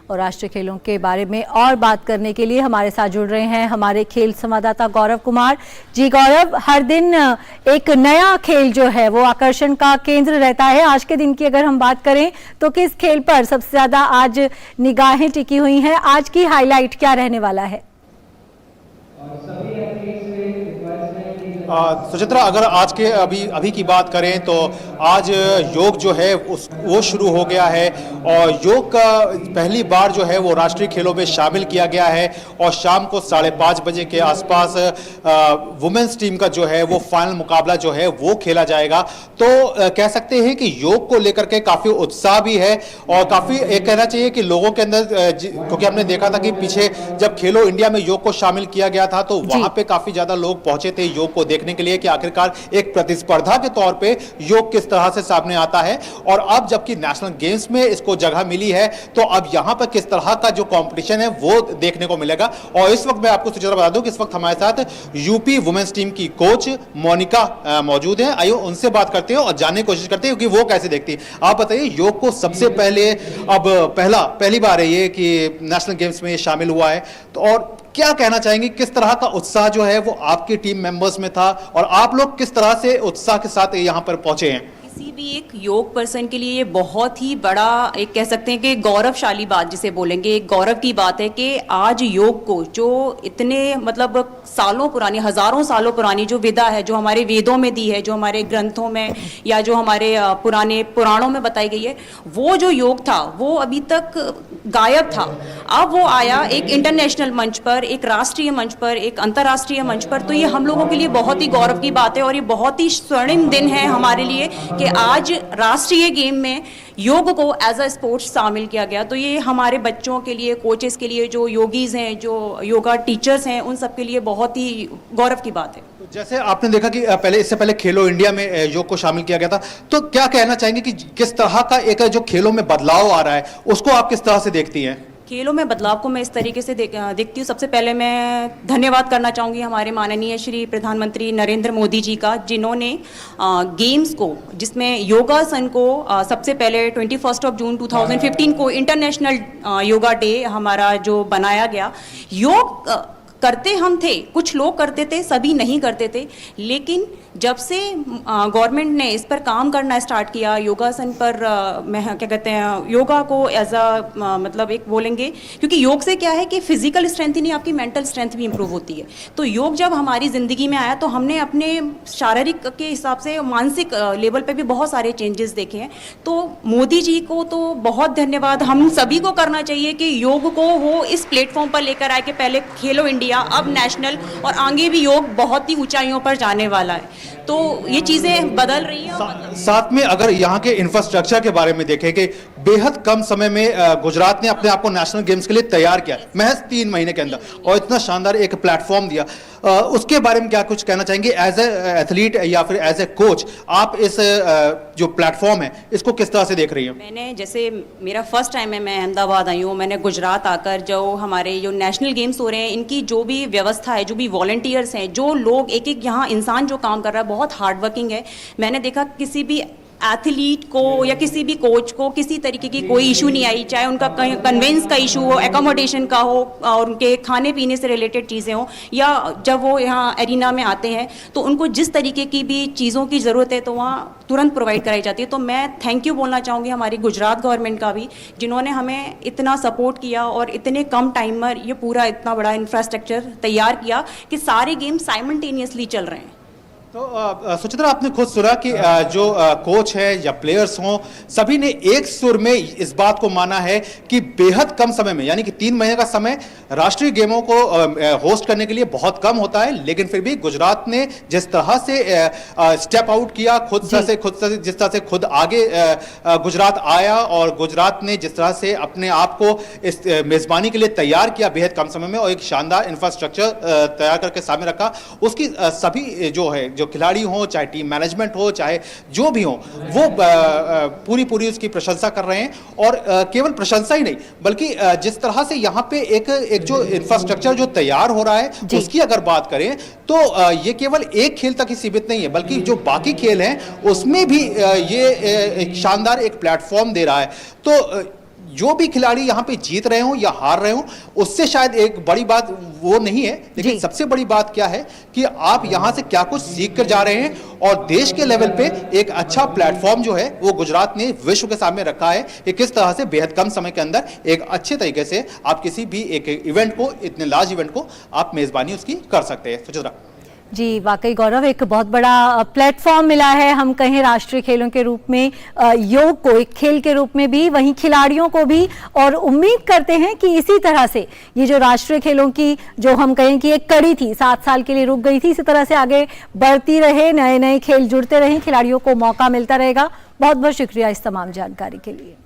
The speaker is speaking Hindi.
और राष्ट्रीय खेलों के बारे में और बात करने के लिए हमारे साथ जुड़ रहे हैं हमारे खेल संवाददाता गौरव कुमार जी। गौरव, हर दिन एक नया खेल जो है वो आकर्षण का केंद्र रहता है। आज के दिन की अगर हम बात करें तो किस खेल पर सबसे ज्यादा आज निगाहें टिकी हुई हैं? आज की हाईलाइट क्या रहने वाला है? सुचित्रा, अगर आज के अभी की बात करें तो आज योग जो है वो शुरू हो गया है और योग का पहली बार जो है वो राष्ट्रीय खेलों में शामिल किया गया है और शाम को 5:30 बजे के आसपास वुमेन्स टीम का जो है वो फाइनल मुकाबला जो है वो खेला जाएगा। तो कह सकते हैं कि योग को लेकर के काफ़ी उत्साह भी है और काफ़ी एक कहना चाहिए कि लोगों के अंदर, क्योंकि हमने देखा था कि पीछे जब खेलो इंडिया में योग को शामिल किया गया था तो वहाँ पे काफ़ी ज़्यादा लोग पहुंचे थे योग को देखने के लिए कि आखिरकार एक प्रतिस्पर्धा के तौर पे योग किस तरह से सामने आता है। और अब जबकि नेशनल गेम्स में इसको जगह मिली है तो अब यहां पर किस तरह का जो कंपटीशन है वो देखने को मिलेगा। और इस वक्त मैं आपको सूचना बता दूं कि इस वक्त हमारे साथ यूपी वुमेन्स टीम की कोच मोनिका मौजूद है। आइए उनसे बात करते हैं और जानने की कोशिश करते हैं कि वो कैसे देखती है। आप बताइए, योग को सबसे पहले अब पहली बार है ये कि नेशनल गेम्स में शामिल हुआ है, तो और क्या कहना चाहेंगे, किस तरह का उत्साह जो है वो आपकी टीम मेंबर्स में था और आप लोग किस तरह से उत्साह के साथ यहां पर पहुंचे हैं? किसी भी एक योग पर्सन के लिए ये बहुत ही बड़ा, एक कह सकते हैं कि गौरवशाली बात जिसे बोलेंगे, एक गौरव की बात है कि आज योग को जो इतने मतलब सालों पुरानी, हजारों सालों पुरानी जो विधा है, जो हमारे वेदों में दी है, जो हमारे ग्रंथों में या जो हमारे पुराने पुराणों में बताई गई है, वो जो योग था वो अभी तक गायब था। अब वो आया एक इंटरनेशनल मंच पर, एक राष्ट्रीय मंच पर, एक अंतर्राष्ट्रीय मंच पर। तो ये हम लोगों के लिए बहुत ही गौरव की बात है और ये बहुत ही स्वर्णिम दिन है हमारे लिए कि आज राष्ट्रीय गेम में योग को एज अ स्पोर्ट्स शामिल किया गया। तो ये हमारे बच्चों के लिए, कोचेस के लिए, जो योगीज हैं, जो योगा टीचर्स हैं, उन सब के लिए बहुत ही गौरव की बात है। तो जैसे आपने देखा कि इससे पहले खेलो इंडिया में योग को शामिल किया गया था, तो क्या कहना चाहेंगे कि किस तरह का एक जो खेलों में बदलाव आ रहा है उसको आप किस तरह से देखती हैं? खेलों में बदलाव को मैं इस तरीके से देखती हूँ। सबसे पहले मैं धन्यवाद करना चाहूँगी हमारे माननीय श्री प्रधानमंत्री नरेंद्र मोदी जी का, जिन्होंने गेम्स को, जिसमें योगासन को सबसे पहले 21 जून 2015 को इंटरनेशनल योगा डे हमारा जो बनाया गया। योग करते हम थे, कुछ लोग करते थे, सभी नहीं करते थे, लेकिन जब से गवर्नमेंट ने इस पर काम करना स्टार्ट किया, योगासन पर क्या कहते हैं, योगा को एज अ मतलब एक बोलेंगे, क्योंकि योग से क्या है कि फिजिकल स्ट्रेंथ ही नहीं, आपकी मेंटल स्ट्रेंथ भी इंप्रूव होती है। तो योग जब हमारी ज़िंदगी में आया तो हमने अपने शारीरिक के हिसाब से मानसिक लेवल पे भी बहुत सारे चेंजेस देखे हैं। तो मोदी जी को तो बहुत धन्यवाद हम सभी को करना चाहिए कि योग को वो इस प्लेटफॉर्म पर लेकर आए कि पहले खेलो इंडिया, अब नेशनल, और आगे भी योग बहुत ही ऊंचाइयों पर जाने वाला है। तो ये चीजें बदल रही हैं। साथ में अगर यहाँ के इंफ्रास्ट्रक्चर के बारे में देखें कि बेहद कम समय में गुजरात ने अपने आप को नेशनल गेम्स के लिए तैयार किया, महज 3 महीने के अंदर, और इतना शानदार एक प्लेटफॉर्म दिया, उसके बारे में क्या कुछ कहना चाहेंगे एज ए एथलीट या फिर एज ए कोच? आप इस जो प्लेटफॉर्म है इसको किस तरह से देख रही हैं? मैंने, जैसे मेरा फर्स्ट टाइम है, मैं अहमदाबाद आई हूँ, मैंने गुजरात आकर जो हमारे जो नेशनल गेम्स हो रहे हैं, इनकी जो भी व्यवस्था है, जो भी वॉलंटियर्स हैं, जो लोग एक एक यहाँ इंसान जो काम कर रहा है, बहुत हार्ड वर्किंग है। मैंने देखा किसी भी एथलीट को या किसी भी कोच को किसी तरीके की कोई इशू नहीं आई, चाहे उनका कन्वेंस का इशू हो, एकोमोडेशन का हो, और उनके खाने पीने से रिलेटेड चीज़ें हो, या जब वो यहाँ एरिना में आते हैं तो उनको जिस तरीके की भी चीज़ों की ज़रूरत है तो वहाँ तुरंत प्रोवाइड कराई जाती है। तो मैं थैंक यू बोलना चाहूँगी हमारी गुजरात गवर्नमेंट का भी, जिन्होंने हमें इतना सपोर्ट किया और इतने कम टाइम में ये पूरा इतना बड़ा इंफ्रास्ट्रक्चर तैयार किया कि सारे गेम साइमल्टेनियसली चल रहे हैं। तो सुचित्रा, आपने खुद सुना कि जो कोच है या प्लेयर्स हों, सभी ने एक सुर में इस बात को माना है कि बेहद कम समय में, यानी कि 3 महीने का समय राष्ट्रीय गेमों को होस्ट करने के लिए बहुत कम होता है, लेकिन फिर भी गुजरात ने जिस तरह से स्टेप आउट किया, खुद से जिस तरह से खुद आगे गुजरात आया और गुजरात ने जिस तरह से अपने आप को इस मेजबानी के लिए तैयार किया बेहद कम समय में और एक शानदार इंफ्रास्ट्रक्चर तैयार करके सामने रखा, उसकी सभी जो है, जो खिलाड़ी हो, चाहे टीम मैनेजमेंट हो, चाहे जो भी हो, वो पूरी उसकी प्रशंसा कर रहे हैं। और केवल प्रशंसा ही नहीं, बल्कि जिस तरह से यहाँ पे एक जो इंफ्रास्ट्रक्चर जो तैयार हो रहा है उसकी अगर बात करें तो ये केवल एक खेल तक ही सीमित नहीं है, बल्कि जो बाकी खेल हैं उसमें भी ये एक शानदार एक प्लेटफॉर्म दे रहा है। तो जो भी खिलाड़ी यहाँ पे जीत रहे हो या हार रहे हो, उससे शायद एक बड़ी बात वो नहीं है, लेकिन सबसे बड़ी बात क्या है कि आप यहाँ से क्या कुछ सीख कर जा रहे हैं और देश के लेवल पे एक अच्छा प्लेटफॉर्म जो है वो गुजरात ने विश्व के सामने रखा है कि किस तरह से बेहद कम समय के अंदर एक अच्छे तरीके से आप किसी भी एक इवेंट को, इतने लार्ज इवेंट को आप मेजबानी उसकी कर सकते हैं। सुचित्रा जी, वाकई गौरव, एक बहुत बड़ा प्लेटफॉर्म मिला है, हम कहें राष्ट्रीय खेलों के रूप में योग को एक खेल के रूप में भी, वहीं खिलाड़ियों को भी, और उम्मीद करते हैं कि इसी तरह से ये जो राष्ट्रीय खेलों की जो हम कहें कि एक कड़ी थी, 7 साल के लिए रुक गई थी, इसी तरह से आगे बढ़ती रहे, नए नए खेल जुड़ते रहें, खिलाड़ियों को मौका मिलता रहेगा। बहुत बहुत शुक्रिया इस तमाम जानकारी के लिए।